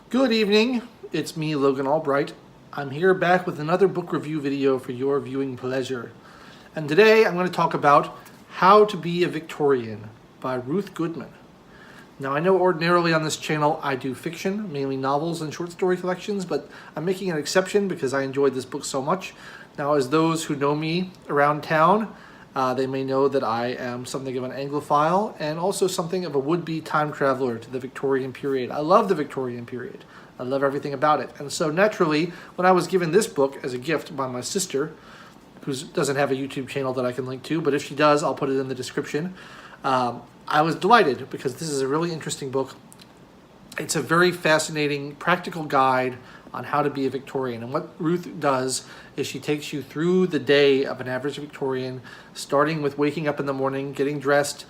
Good evening, it's me, Logan Albright. I'm here back with another book review video for your viewing pleasure. And today I'm going to talk about How to Be a Victorian by Ruth Goodman. Now I know ordinarily on this channel I do fiction, mainly novels and short story collections, but I'm making an exception because I enjoyed this book so much. Now as those who know me around town, they may know that I am something of an Anglophile and also something of a would-be time traveler to the Victorian period. I love the Victorian period. I love everything about it. And so naturally, when I was given this book as a gift by my sister, who doesn't have a YouTube channel that I can link to, but if she does, I'll put it in the description. I was delighted because this is a really interesting book. It's a very fascinating practical guide on how to be a Victorian. And what Ruth does is she takes you through the day of an average Victorian, starting with waking up in the morning, getting dressed,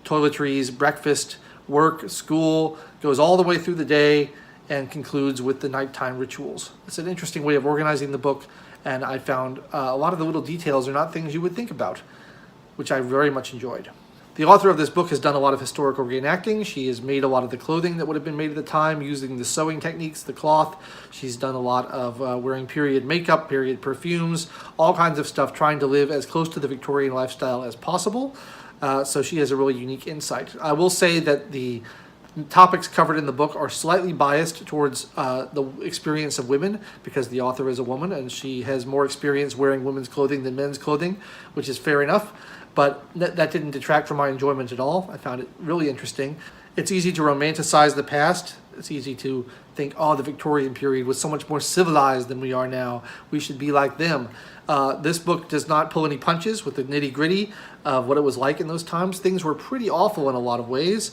toiletries, breakfast, work, school, goes all the way through the day and concludes with the nighttime rituals. It's an interesting way of organizing the book, and I found a lot of the little details are not things you would think about, which I very much enjoyed. The author of this book has done a lot of historical reenacting. She has made a lot of the clothing that would have been made at the time using the sewing techniques, the cloth. She's done a lot of wearing period makeup, period perfumes, all kinds of stuff, trying to live as close to the Victorian lifestyle as possible. So she has a really unique insight. I will say that the topics covered in the book are slightly biased towards the experience of women because the author is a woman and she has more experience wearing women's clothing than men's clothing, which is fair enough. But that didn't detract from my enjoyment at all. I found it really interesting. It's easy to romanticize the past. It's easy to think, oh, the Victorian period was so much more civilized than we are now. We should be like them. This book does not pull any punches with the nitty-gritty of what it was like in those times. Things were pretty awful in a lot of ways.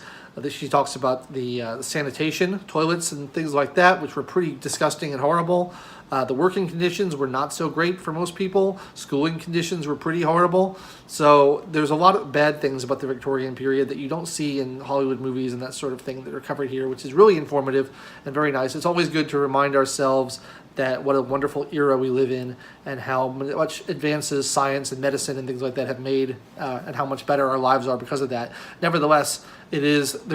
She talks about the sanitation, toilets and things like that, which were pretty disgusting and horrible. The working conditions were not so great for most people. Schooling conditions were pretty horrible. So there's a lot of bad things about the Victorian period that you don't see in Hollywood movies and that sort of thing that are covered here, which is really informative and very nice. It's always good to remind ourselves that what a wonderful era we live in and how much advances science and medicine and things like that have made and how much better our lives are because of that. Nevertheless, there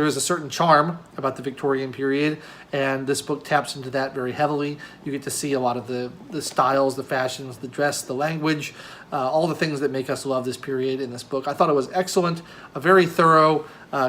is a certain charm about the Victorian period, and this book taps into that very heavily. You get to see a lot of the styles, the fashions, the dress, the language, all the things that make us love this period in this book. I thought it was excellent, very thorough,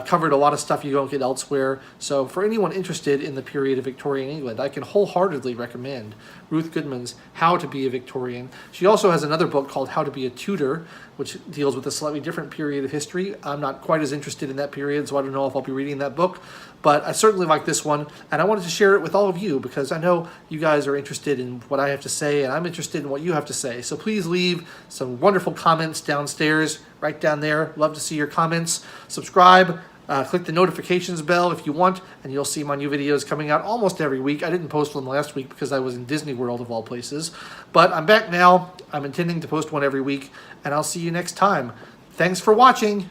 covered a lot of stuff you don't get elsewhere. So for anyone interested in the period of Victorian England, I can wholeheartedly recommend Ruth Goodman's How to Be a Victorian. She also has another book called How to Be a Tudor, which deals with a slightly different period of history. I'm not quite as interested in that period, so I don't know if I'll be reading that book, but I certainly like this one, and I wanted to share it with all of you because I know you guys are interested in what I have to say, and I'm interested in what you have to say. So please leave some wonderful comments downstairs, right down there. Love to see your comments. Subscribe. Click the notifications bell if you want, and you'll see my new videos coming out almost every week. I didn't post one last week because I was in Disney World of all places, but I'm back now. I'm intending to post one every week, and I'll see you next time. Thanks for watching.